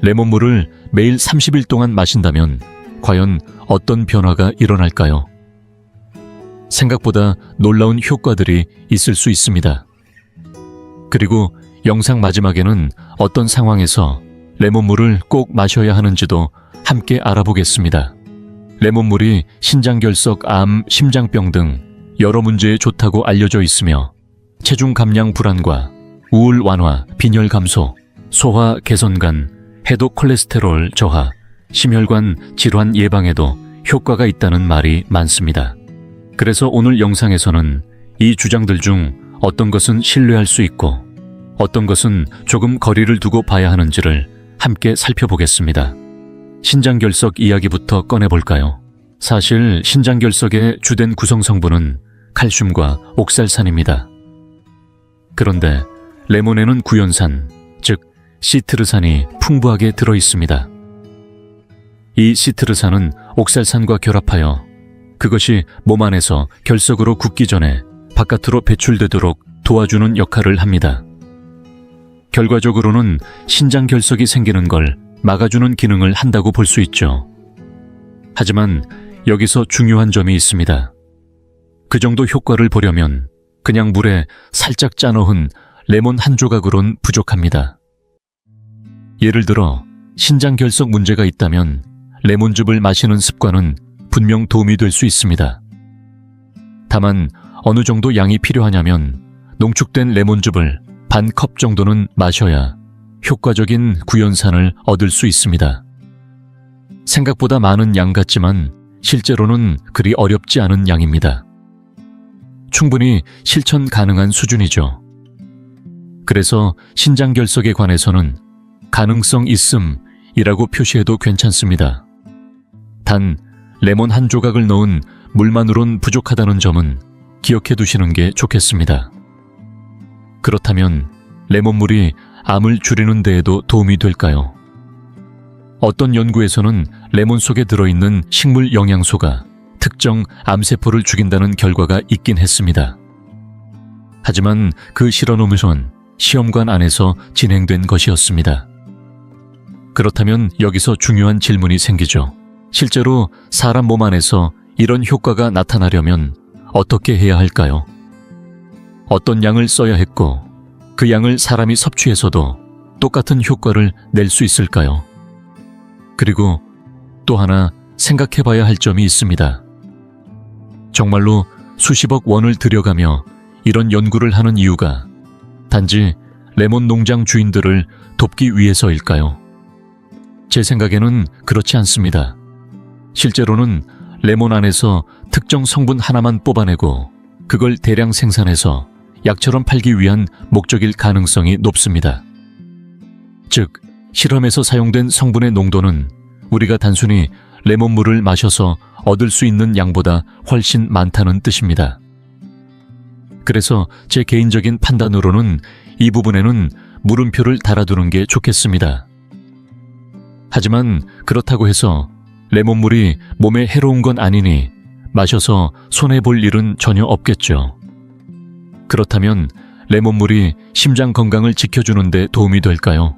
레몬물을 매일 30일 동안 마신다면 과연 어떤 변화가 일어날까요? 생각보다 놀라운 효과들이 있을 수 있습니다. 그리고 영상 마지막에는 어떤 상황에서 레몬물을 꼭 마셔야 하는지도 함께 알아보겠습니다. 레몬물이 신장결석, 암, 심장병 등 여러 문제에 좋다고 알려져 있으며 체중 감량 불안과 우울 완화, 빈혈 감소, 소화 개선간, 해독 콜레스테롤 저하, 심혈관 질환 예방에도 효과가 있다는 말이 많습니다. 그래서 오늘 영상에서는 이 주장들 중 어떤 것은 신뢰할 수 있고 어떤 것은 조금 거리를 두고 봐야 하는지를 함께 살펴보겠습니다. 신장결석 이야기부터 꺼내볼까요? 사실 신장결석의 주된 구성 성분은 칼슘과 옥살산입니다. 그런데 레몬에는 구연산, 즉 시트르산이 풍부하게 들어있습니다. 이 시트르산은 옥살산과 결합하여 그것이 몸 안에서 결석으로 굳기 전에 바깥으로 배출되도록 도와주는 역할을 합니다. 결과적으로는 신장결석이 생기는 걸 막아주는 기능을 한다고 볼 수 있죠. 하지만 여기서 중요한 점이 있습니다. 그 정도 효과를 보려면 그냥 물에 살짝 짜 넣은 레몬 한 조각으론 부족합니다. 예를 들어 신장결석 문제가 있다면 레몬즙을 마시는 습관은 분명 도움이 될 수 있습니다. 다만 어느 정도 양이 필요하냐면 농축된 레몬즙을 반 컵 정도는 마셔야 효과적인 구연산을 얻을 수 있습니다. 생각보다 많은 양 같지만 실제로는 그리 어렵지 않은 양입니다. 충분히 실천 가능한 수준이죠. 그래서 신장결석에 관해서는 가능성 있음이라고 표시해도 괜찮습니다. 단 레몬 한 조각을 넣은 물만으론 부족하다는 점은 기억해 두시는 게 좋겠습니다. 그렇다면 레몬물이 암을 줄이는 데에도 도움이 될까요? 어떤 연구에서는 레몬 속에 들어있는 식물 영양소가 특정 암세포를 죽인다는 결과가 있긴 했습니다. 하지만 그 실험은 시험관 안에서 진행된 것이었습니다. 그렇다면 여기서 중요한 질문이 생기죠. 실제로 사람 몸 안에서 이런 효과가 나타나려면 어떻게 해야 할까요? 어떤 양을 써야 했고 그 양을 사람이 섭취해서도 똑같은 효과를 낼 수 있을까요? 그리고 또 하나 생각해 봐야 할 점이 있습니다. 정말로 수십억 원을 들여가며 이런 연구를 하는 이유가 단지 레몬 농장 주인들을 돕기 위해서일까요? 제 생각에는 그렇지 않습니다. 실제로는 레몬 안에서 특정 성분 하나만 뽑아내고 그걸 대량 생산해서 약처럼 팔기 위한 목적일 가능성이 높습니다. 즉, 실험에서 사용된 성분의 농도는 우리가 단순히 레몬물을 마셔서 얻을 수 있는 양보다 훨씬 많다는 뜻입니다. 그래서 제 개인적인 판단으로는 이 부분에는 물음표를 달아두는 게 좋겠습니다. 하지만 그렇다고 해서 레몬물이 몸에 해로운 건 아니니 마셔서 손해볼 일은 전혀 없겠죠. 그렇다면 레몬물이 심장 건강을 지켜주는 데 도움이 될까요?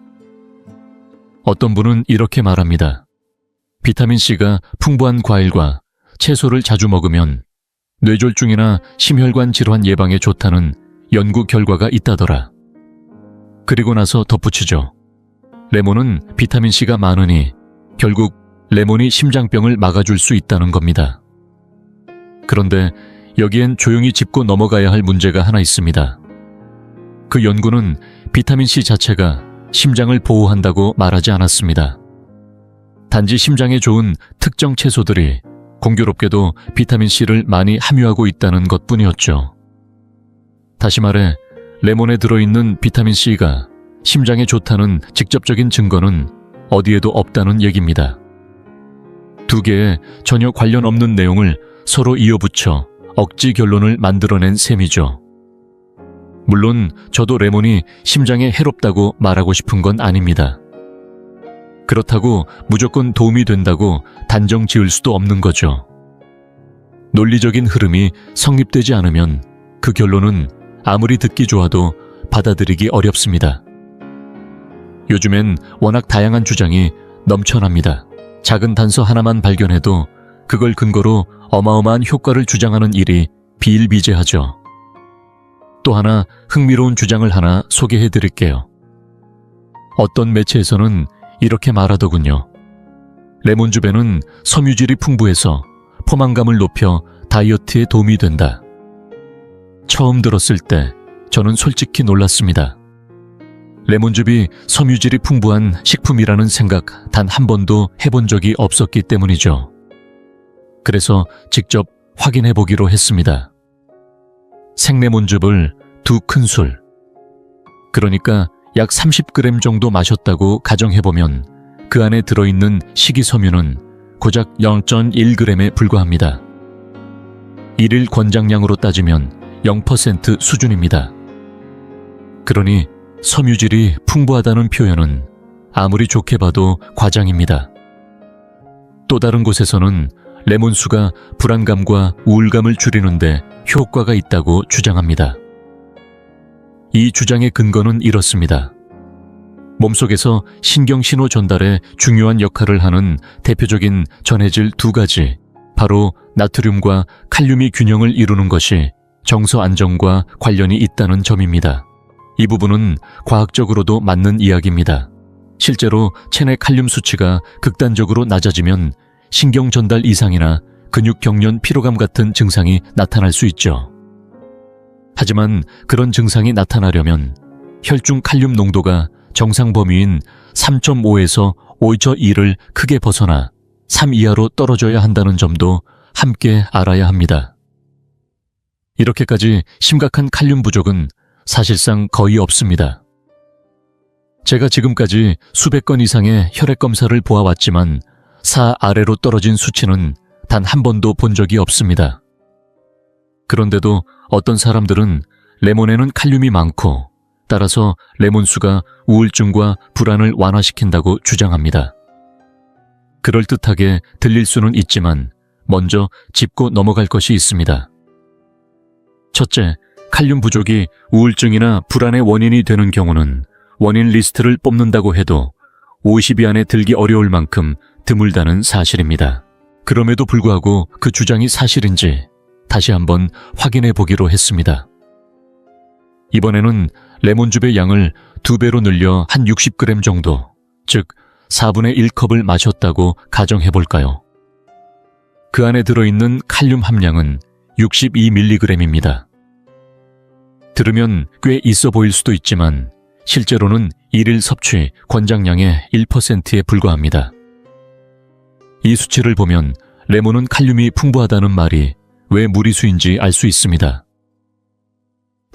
어떤 분은 이렇게 말합니다. 비타민C가 풍부한 과일과 채소를 자주 먹으면 뇌졸중이나 심혈관 질환 예방에 좋다는 연구 결과가 있다더라. 그리고 나서 덧붙이죠. 레몬은 비타민C가 많으니 결국 레몬이 심장병을 막아줄 수 있다는 겁니다. 그런데 여기엔 조용히 짚고 넘어가야 할 문제가 하나 있습니다. 그 연구는 비타민C 자체가 심장을 보호한다고 말하지 않았습니다. 단지 심장에 좋은 특정 채소들이 공교롭게도 비타민C를 많이 함유하고 있다는 것뿐이었죠. 다시 말해 레몬에 들어있는 비타민C가 심장에 좋다는 직접적인 증거는 어디에도 없다는 얘기입니다. 두 개의 전혀 관련 없는 내용을 서로 이어붙여 억지 결론을 만들어낸 셈이죠. 물론 저도 레몬이 심장에 해롭다고 말하고 싶은 건 아닙니다. 그렇다고 무조건 도움이 된다고 단정 지을 수도 없는 거죠. 논리적인 흐름이 성립되지 않으면 그 결론은 아무리 듣기 좋아도 받아들이기 어렵습니다. 요즘엔 워낙 다양한 주장이 넘쳐납니다. 작은 단서 하나만 발견해도 그걸 근거로 어마어마한 효과를 주장하는 일이 비일비재하죠. 또 하나 흥미로운 주장을 하나 소개해 드릴게요. 어떤 매체에서는 이렇게 말하더군요. 레몬즙에는 섬유질이 풍부해서 포만감을 높여 다이어트에 도움이 된다. 처음 들었을 때 저는 솔직히 놀랐습니다. 레몬즙이 섬유질이 풍부한 식품이라는 생각 단 한 번도 해본 적이 없었기 때문이죠. 그래서 직접 확인해 보기로 했습니다. 생레몬즙을 2큰술, 그러니까 약 30g 정도 마셨다고 가정해보면 그 안에 들어있는 식이섬유는 고작 0.1g에 불과합니다. 일일 권장량으로 따지면 0% 수준입니다. 그러니 섬유질이 풍부하다는 표현은 아무리 좋게 봐도 과장입니다. 또 다른 곳에서는 레몬수가 불안감과 우울감을 줄이는데 효과가 있다고 주장합니다. 이 주장의 근거는 이렇습니다. 몸속에서 신경신호 전달에 중요한 역할을 하는 대표적인 전해질 2가지, 바로 나트륨과 칼륨이 균형을 이루는 것이 정서 안정과 관련이 있다는 점입니다. 이 부분은 과학적으로도 맞는 이야기입니다. 실제로 체내 칼륨 수치가 극단적으로 낮아지면 신경 전달 이상이나 근육 경련 피로감 같은 증상이 나타날 수 있죠. 하지만 그런 증상이 나타나려면 혈중 칼륨 농도가 정상 범위인 3.5에서 5.2를 크게 벗어나 3 이하로 떨어져야 한다는 점도 함께 알아야 합니다. 이렇게까지 심각한 칼륨 부족은 사실상 거의 없습니다. 제가 지금까지 수백 건 이상의 혈액 검사를 보아왔지만 4 아래로 떨어진 수치는 단 한 번도 본 적이 없습니다. 그런데도 어떤 사람들은 레몬에는 칼륨이 많고 따라서 레몬수가 우울증과 불안을 완화시킨다고 주장합니다. 그럴듯하게 들릴 수는 있지만 먼저 짚고 넘어갈 것이 있습니다. 첫째, 칼륨 부족이 우울증이나 불안의 원인이 되는 경우는 원인 리스트를 뽑는다고 해도 50위 안에 들기 어려울 만큼 드물다는 사실입니다. 그럼에도 불구하고 그 주장이 사실인지 다시 한번 확인해 보기로 했습니다. 이번에는 레몬즙의 양을 2배로 늘려 한 60g 정도, 즉 4분의 1컵을 마셨다고 가정해 볼까요? 그 안에 들어있는 칼륨 함량은 62mg입니다. 들으면 꽤 있어 보일 수도 있지만 실제로는 일일 섭취 권장량의 1%에 불과합니다. 이 수치를 보면 레몬은 칼륨이 풍부하다는 말이 왜 무리수인지 알 수 있습니다.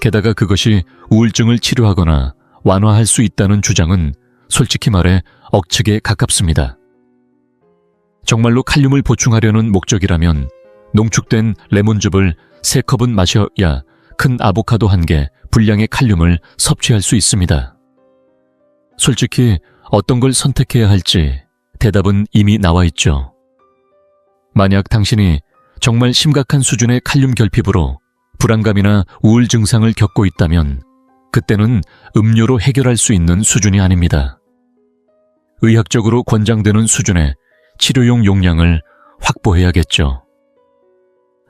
게다가 그것이 우울증을 치료하거나 완화할 수 있다는 주장은 솔직히 말해 억측에 가깝습니다. 정말로 칼륨을 보충하려는 목적이라면 농축된 레몬즙을 3컵은 마셔야 큰 아보카도 1개 분량의 칼륨을 섭취할 수 있습니다. 솔직히 어떤 걸 선택해야 할지 대답은 이미 나와 있죠. 만약 당신이 정말 심각한 수준의 칼륨 결핍으로 불안감이나 우울 증상을 겪고 있다면 그때는 음료로 해결할 수 있는 수준이 아닙니다. 의학적으로 권장되는 수준의 치료용 용량을 확보해야겠죠.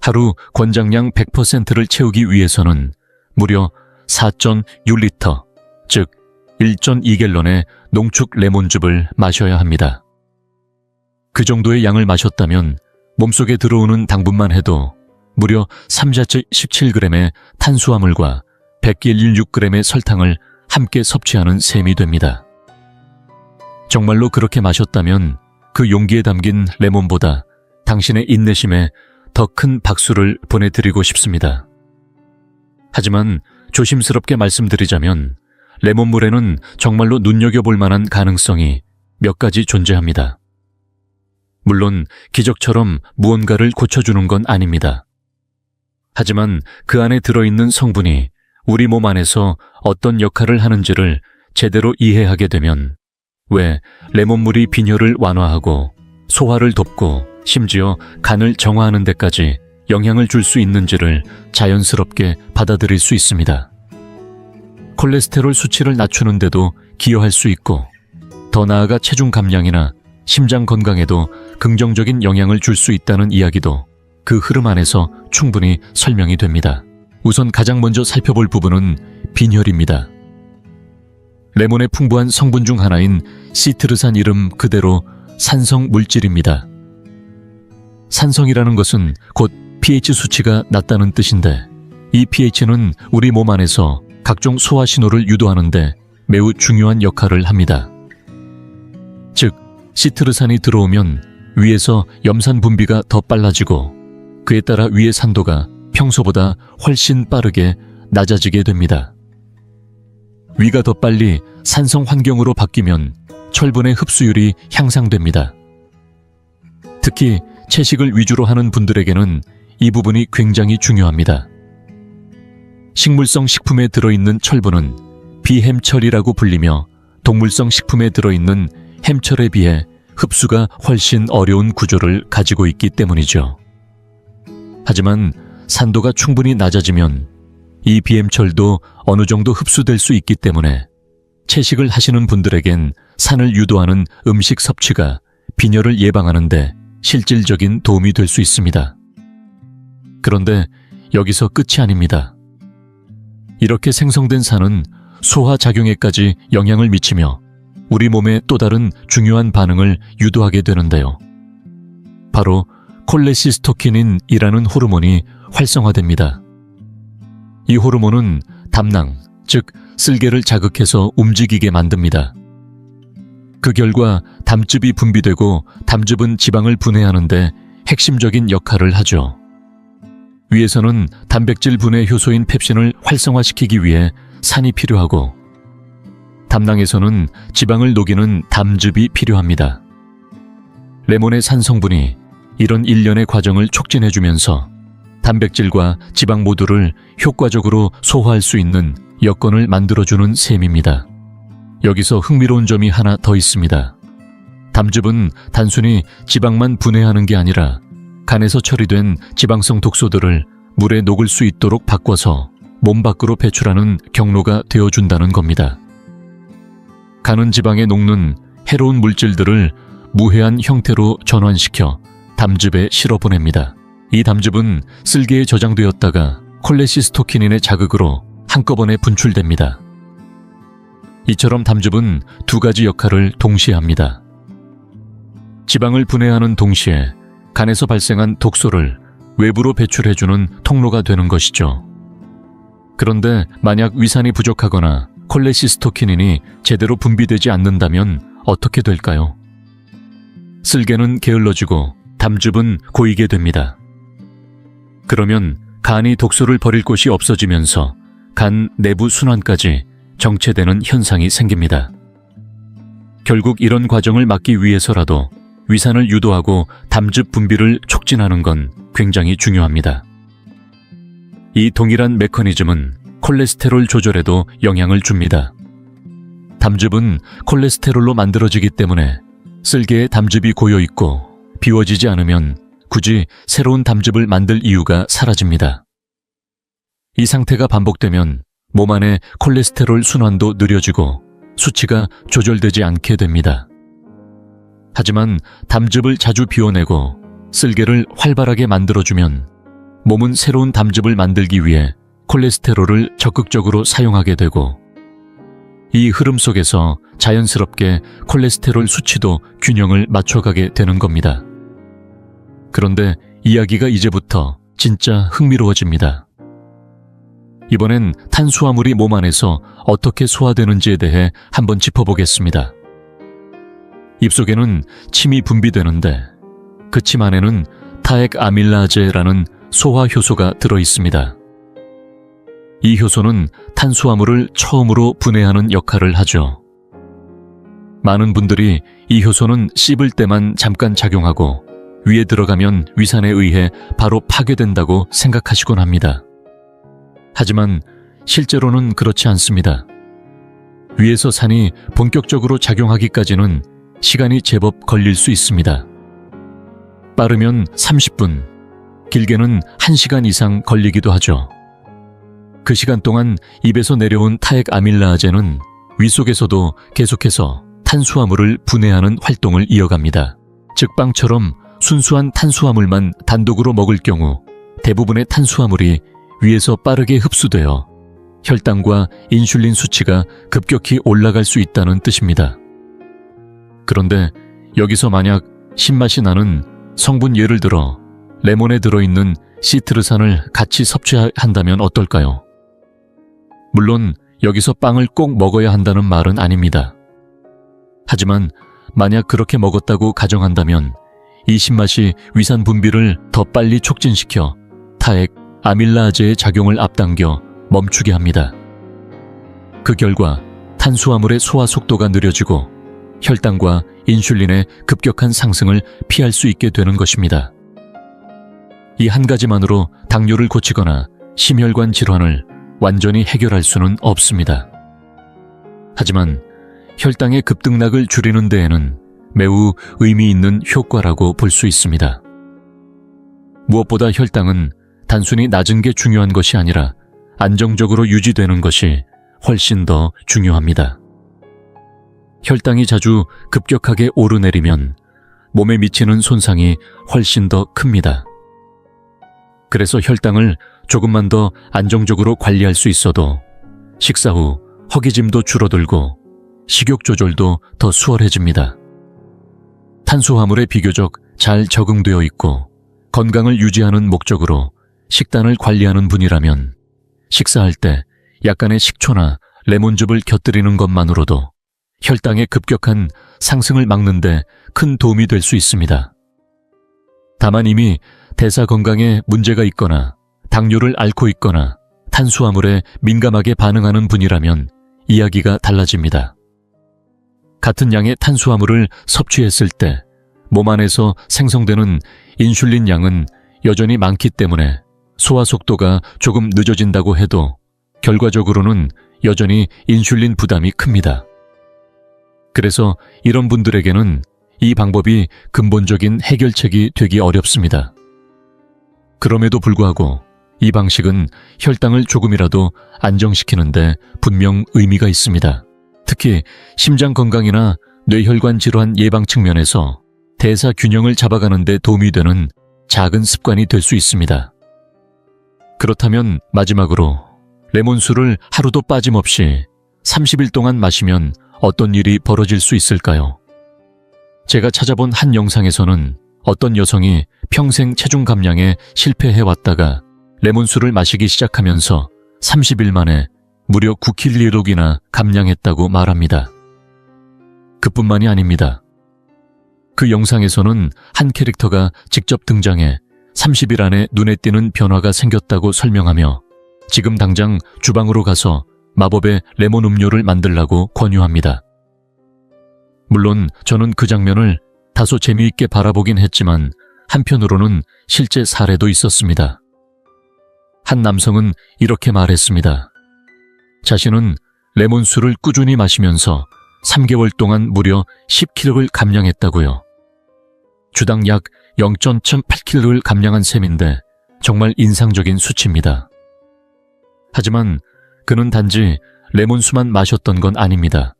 하루 권장량 100%를 채우기 위해서는 무려 4.6리터, 즉 1.2갤런의 농축 레몬즙을 마셔야 합니다. 그 정도의 양을 마셨다면 몸속에 들어오는 당분만 해도 무려 3.17g의 탄수화물과 100.16g의 설탕을 함께 섭취하는 셈이 됩니다. 정말로 그렇게 마셨다면 그 용기에 담긴 레몬보다 당신의 인내심에 더 큰 박수를 보내드리고 싶습니다. 하지만 조심스럽게 말씀드리자면 레몬물에는 정말로 눈여겨볼 만한 가능성이 몇 가지 존재합니다. 물론 기적처럼 무언가를 고쳐주는 건 아닙니다. 하지만 그 안에 들어있는 성분이 우리 몸 안에서 어떤 역할을 하는지를 제대로 이해하게 되면 왜 레몬물이 빈혈을 완화하고 소화를 돕고 심지어 간을 정화하는 데까지 영향을 줄 수 있는지를 자연스럽게 받아들일 수 있습니다. 콜레스테롤 수치를 낮추는 데도 기여할 수 있고 더 나아가 체중 감량이나 심장 건강에도 긍정적인 영향을 줄 수 있다는 이야기도 그 흐름 안에서 충분히 설명이 됩니다. 우선 가장 먼저 살펴볼 부분은 빈혈입니다. 레몬의 풍부한 성분 중 하나인 시트르산 이름 그대로 산성 물질입니다. 산성이라는 것은 곧 pH 수치가 낮다는 뜻인데, 이 pH는 우리 몸 안에서 각종 소화 신호를 유도하는데 매우 중요한 역할을 합니다. 즉, 시트르산이 들어오면 위에서 염산 분비가 더 빨라지고 그에 따라 위의 산도가 평소보다 훨씬 빠르게 낮아지게 됩니다. 위가 더 빨리 산성 환경으로 바뀌면 철분의 흡수율이 향상됩니다. 특히 채식을 위주로 하는 분들에게는 이 부분이 굉장히 중요합니다. 식물성 식품에 들어있는 철분은 비햄철이라고 불리며 동물성 식품에 들어있는 햄철에 비해 흡수가 훨씬 어려운 구조를 가지고 있기 때문이죠. 하지만 산도가 충분히 낮아지면 이 비햄철도 어느 정도 흡수될 수 있기 때문에 채식을 하시는 분들에겐 산을 유도하는 음식 섭취가 빈혈을 예방하는 데 실질적인 도움이 될 수 있습니다. 그런데 여기서 끝이 아닙니다. 이렇게 생성된 산은 소화작용에까지 영향을 미치며 우리 몸의 또 다른 중요한 반응을 유도하게 되는데요. 바로 콜레시스토키닌이라는 호르몬이 활성화됩니다. 이 호르몬은 담낭, 즉 쓸개를 자극해서 움직이게 만듭니다. 그 결과 담즙이 분비되고 담즙은 지방을 분해하는데 핵심적인 역할을 하죠. 위에서는 단백질 분해 효소인 펩신을 활성화시키기 위해 산이 필요하고, 담낭에서는 지방을 녹이는 담즙이 필요합니다. 레몬의 산 성분이 이런 일련의 과정을 촉진해주면서 단백질과 지방 모두를 효과적으로 소화할 수 있는 여건을 만들어주는 셈입니다. 여기서 흥미로운 점이 하나 더 있습니다. 담즙은 단순히 지방만 분해하는 게 아니라 간에서 처리된 지방성 독소들을 물에 녹을 수 있도록 바꿔서 몸 밖으로 배출하는 경로가 되어준다는 겁니다. 간은 지방에 녹는 해로운 물질들을 무해한 형태로 전환시켜 담즙에 실어보냅니다. 이 담즙은 쓸개에 저장되었다가 콜레시스토키닌의 자극으로 한꺼번에 분출됩니다. 이처럼 담즙은 두 가지 역할을 동시에 합니다. 지방을 분해하는 동시에 간에서 발생한 독소를 외부로 배출해주는 통로가 되는 것이죠. 그런데 만약 위산이 부족하거나 콜레시스토키닌이 제대로 분비되지 않는다면 어떻게 될까요? 쓸개는 게을러지고 담즙은 고이게 됩니다. 그러면 간이 독소를 버릴 곳이 없어지면서 간 내부 순환까지 정체되는 현상이 생깁니다. 결국 이런 과정을 막기 위해서라도 위산을 유도하고 담즙 분비를 촉진하는 건 굉장히 중요합니다. 이 동일한 메커니즘은 콜레스테롤 조절에도 영향을 줍니다. 담즙은 콜레스테롤로 만들어지기 때문에 쓸개에 담즙이 고여있고 비워지지 않으면 굳이 새로운 담즙을 만들 이유가 사라집니다. 이 상태가 반복되면 몸 안의 콜레스테롤 순환도 느려지고 수치가 조절되지 않게 됩니다. 하지만 담즙을 자주 비워내고 쓸개를 활발하게 만들어주면 몸은 새로운 담즙을 만들기 위해 콜레스테롤을 적극적으로 사용하게 되고, 이 흐름 속에서 자연스럽게 콜레스테롤 수치도 균형을 맞춰가게 되는 겁니다. 그런데 이야기가 이제부터 진짜 흥미로워집니다. 이번엔 탄수화물이 몸 안에서 어떻게 소화되는지에 대해 한번 짚어보겠습니다. 입속에는 침이 분비되는데 그 침 안에는 타액아밀라제라는 소화 효소가 들어있습니다. 이 효소는 탄수화물을 처음으로 분해하는 역할을 하죠. 많은 분들이 이 효소는 씹을 때만 잠깐 작용하고 위에 들어가면 위산에 의해 바로 파괴된다고 생각하시곤 합니다. 하지만 실제로는 그렇지 않습니다. 위에서 산이 본격적으로 작용하기까지는 시간이 제법 걸릴 수 있습니다. 빠르면 30분, 길게는 1시간 이상 걸리기도 하죠. 그 시간 동안 입에서 내려온 타액아밀라제는 위 속에서도 계속해서 탄수화물을 분해하는 활동을 이어갑니다. 즉 빵처럼 순수한 탄수화물만 단독으로 먹을 경우 대부분의 탄수화물이 위에서 빠르게 흡수되어 혈당과 인슐린 수치가 급격히 올라갈 수 있다는 뜻입니다. 그런데 여기서 만약 신맛이 나는 성분, 예를 들어 레몬에 들어있는 시트르산을 같이 섭취한다면 어떨까요? 물론 여기서 빵을 꼭 먹어야 한다는 말은 아닙니다. 하지만 만약 그렇게 먹었다고 가정한다면 이 신맛이 위산 분비를 더 빨리 촉진시켜 타액, 아밀라아제의 작용을 앞당겨 멈추게 합니다. 그 결과 탄수화물의 소화 속도가 느려지고 혈당과 인슐린의 급격한 상승을 피할 수 있게 되는 것입니다. 이 한 가지만으로 당뇨를 고치거나 심혈관 질환을 완전히 해결할 수는 없습니다. 하지만 혈당의 급등락을 줄이는 데에는 매우 의미 있는 효과라고 볼 수 있습니다. 무엇보다 혈당은 단순히 낮은 게 중요한 것이 아니라 안정적으로 유지되는 것이 훨씬 더 중요합니다. 혈당이 자주 급격하게 오르내리면 몸에 미치는 손상이 훨씬 더 큽니다. 그래서 혈당을 조금만 더 안정적으로 관리할 수 있어도 식사 후 허기짐도 줄어들고 식욕 조절도 더 수월해집니다. 탄수화물에 비교적 잘 적응되어 있고 건강을 유지하는 목적으로 식단을 관리하는 분이라면 식사할 때 약간의 식초나 레몬즙을 곁들이는 것만으로도 혈당의 급격한 상승을 막는 데 큰 도움이 될 수 있습니다. 다만 이미 대사 건강에 문제가 있거나 당뇨를 앓고 있거나 탄수화물에 민감하게 반응하는 분이라면 이야기가 달라집니다. 같은 양의 탄수화물을 섭취했을 때 몸 안에서 생성되는 인슐린 양은 여전히 많기 때문에 소화 속도가 조금 늦어진다고 해도 결과적으로는 여전히 인슐린 부담이 큽니다. 그래서 이런 분들에게는 이 방법이 근본적인 해결책이 되기 어렵습니다. 그럼에도 불구하고 이 방식은 혈당을 조금이라도 안정시키는데 분명 의미가 있습니다. 특히 심장 건강이나 뇌혈관 질환 예방 측면에서 대사 균형을 잡아가는 데 도움이 되는 작은 습관이 될 수 있습니다. 그렇다면 마지막으로 레몬수를 하루도 빠짐없이 30일 동안 마시면 어떤 일이 벌어질 수 있을까요? 제가 찾아본 한 영상에서는 어떤 여성이 평생 체중 감량에 실패해왔다가 레몬수를 마시기 시작하면서 30일 만에 무려 9kg이나 감량했다고 말합니다. 그뿐만이 아닙니다. 그 영상에서는 한 캐릭터가 직접 등장해 30일 안에 눈에 띄는 변화가 생겼다고 설명하며 지금 당장 주방으로 가서 마법의 레몬 음료를 만들라고 권유합니다. 물론 저는 그 장면을 다소 재미있게 바라보긴 했지만 한편으로는 실제 사례도 있었습니다. 한 남성은 이렇게 말했습니다. 자신은 레몬수를 꾸준히 마시면서 3개월 동안 무려 10kg를 감량했다고요. 주당 약 0.8kg를 감량한 셈인데 정말 인상적인 수치입니다. 하지만 그는 단지 레몬수만 마셨던 건 아닙니다.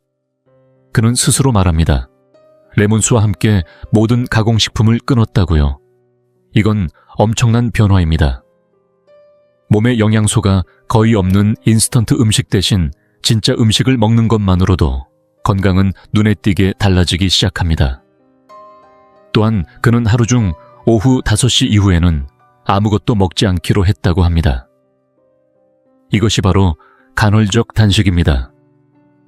그는 스스로 말합니다. 레몬수와 함께 모든 가공식품을 끊었다고요. 이건 엄청난 변화입니다. 몸에 영양소가 거의 없는 인스턴트 음식 대신 진짜 음식을 먹는 것만으로도 건강은 눈에 띄게 달라지기 시작합니다. 또한 그는 하루 중 오후 5시 이후에는 아무것도 먹지 않기로 했다고 합니다. 이것이 바로 간헐적 단식입니다.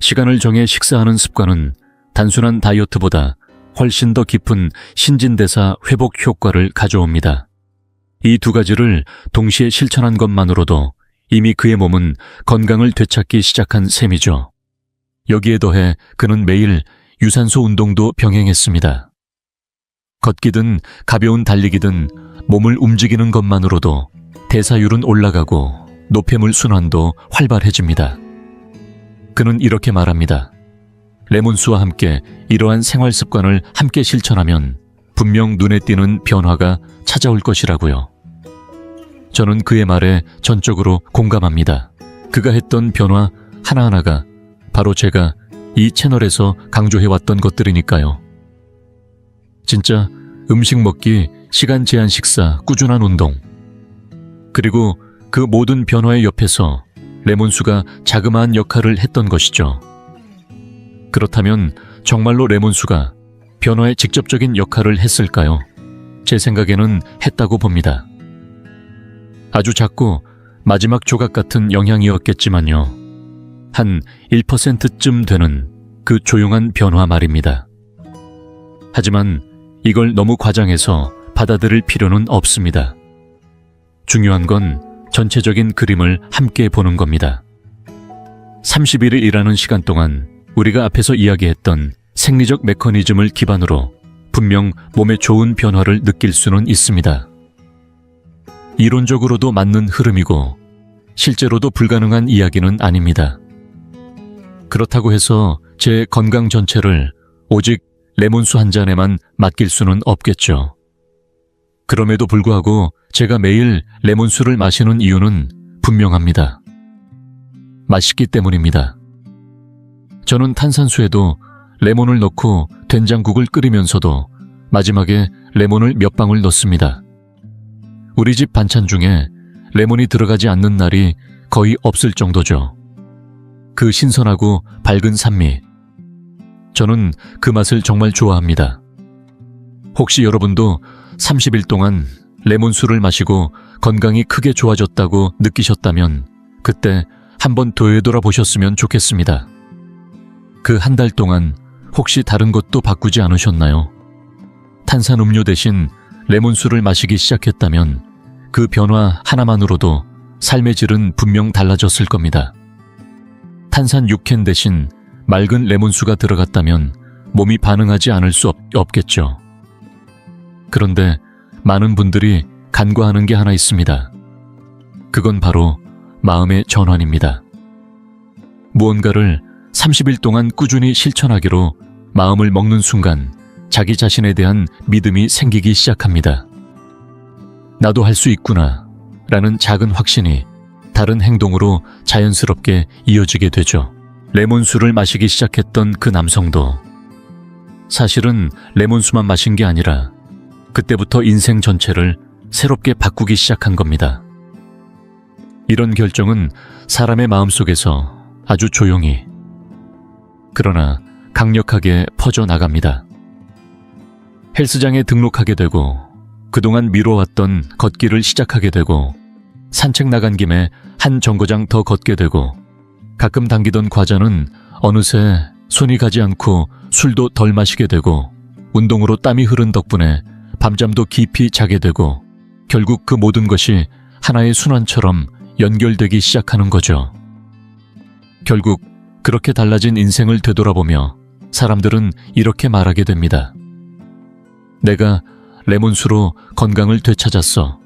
시간을 정해 식사하는 습관은 단순한 다이어트보다 훨씬 더 깊은 신진대사 회복 효과를 가져옵니다. 이 두 가지를 동시에 실천한 것만으로도 이미 그의 몸은 건강을 되찾기 시작한 셈이죠. 여기에 더해 그는 매일 유산소 운동도 병행했습니다. 걷기든 가벼운 달리기든 몸을 움직이는 것만으로도 대사율은 올라가고 노폐물 순환도 활발해집니다. 그는 이렇게 말합니다. 레몬수와 함께 이러한 생활 습관을 함께 실천하면 분명 눈에 띄는 변화가 찾아올 것이라고요. 저는 그의 말에 전적으로 공감합니다. 그가 했던 변화 하나하나가 바로 제가 이 채널에서 강조해왔던 것들이니까요. 진짜 음식 먹기, 시간 제한 식사, 꾸준한 운동, 그리고 그 모든 변화의 옆에서 레몬수가 자그마한 역할을 했던 것이죠. 그렇다면 정말로 레몬수가 변화에 직접적인 역할을 했을까요? 제 생각에는 했다고 봅니다. 아주 작고 마지막 조각 같은 영향이었겠지만요. 한 1%쯤 되는 그 조용한 변화 말입니다. 하지만 이걸 너무 과장해서 받아들일 필요는 없습니다. 중요한 건 전체적인 그림을 함께 보는 겁니다. 30일을 일하는 시간 동안 우리가 앞에서 이야기했던 생리적 메커니즘을 기반으로 분명 몸에 좋은 변화를 느낄 수는 있습니다. 이론적으로도 맞는 흐름이고 실제로도 불가능한 이야기는 아닙니다. 그렇다고 해서 제 건강 전체를 오직 레몬수 한 잔에만 맡길 수는 없겠죠. 그럼에도 불구하고 제가 매일 레몬수를 마시는 이유는 분명합니다. 맛있기 때문입니다. 저는 탄산수에도 레몬을 넣고 된장국을 끓이면서도 마지막에 레몬을 몇 방울 넣습니다. 우리 집 반찬 중에 레몬이 들어가지 않는 날이 거의 없을 정도죠. 그 신선하고 밝은 산미, 저는 그 맛을 정말 좋아합니다. 혹시 여러분도 30일 동안 레몬수를 마시고 건강이 크게 좋아졌다고 느끼셨다면 그때 한번 되돌아보셨으면 좋겠습니다. 그 한 달 동안 혹시 다른 것도 바꾸지 않으셨나요? 탄산음료 대신 레몬수를 마시기 시작했다면 그 변화 하나만으로도 삶의 질은 분명 달라졌을 겁니다. 탄산 6캔 대신 맑은 레몬수가 들어갔다면 몸이 반응하지 않을 수 없겠죠. 그런데 많은 분들이 간과하는 게 하나 있습니다. 그건 바로 마음의 전환입니다. 무언가를 30일 동안 꾸준히 실천하기로 마음을 먹는 순간 자기 자신에 대한 믿음이 생기기 시작합니다. 나도 할 수 있구나 라는 작은 확신이 다른 행동으로 자연스럽게 이어지게 되죠. 레몬수를 마시기 시작했던 그 남성도 사실은 레몬수만 마신 게 아니라 그때부터 인생 전체를 새롭게 바꾸기 시작한 겁니다. 이런 결정은 사람의 마음속에서 아주 조용히 그러나 강력하게 퍼져나갑니다. 헬스장에 등록하게 되고 그동안 미뤄왔던 걷기를 시작하게 되고 산책 나간 김에 한 정거장 더 걷게 되고 가끔 당기던 과자는 어느새 손이 가지 않고 술도 덜 마시게 되고 운동으로 땀이 흐른 덕분에 밤잠도 깊이 자게 되고 결국 그 모든 것이 하나의 순환처럼 연결되기 시작하는 거죠. 결국 그렇게 달라진 인생을 되돌아보며 사람들은 이렇게 말하게 됩니다. 내가 레몬수로 건강을 되찾았어.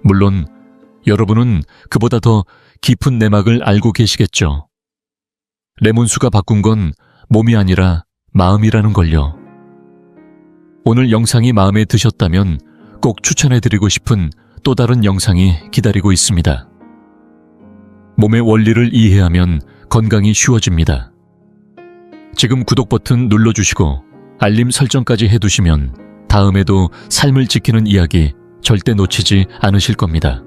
물론 여러분은 그보다 더 깊은 내막을 알고 계시겠죠. 레몬수가 바꾼 건 몸이 아니라 마음이라는 걸요. 오늘 영상이 마음에 드셨다면 꼭 추천해드리고 싶은 또 다른 영상이 기다리고 있습니다. 몸의 원리를 이해하면 건강이 쉬워집니다. 지금 구독 버튼 눌러주시고 알림 설정까지 해두시면 다음에도 삶을 지키는 이야기 절대 놓치지 않으실 겁니다.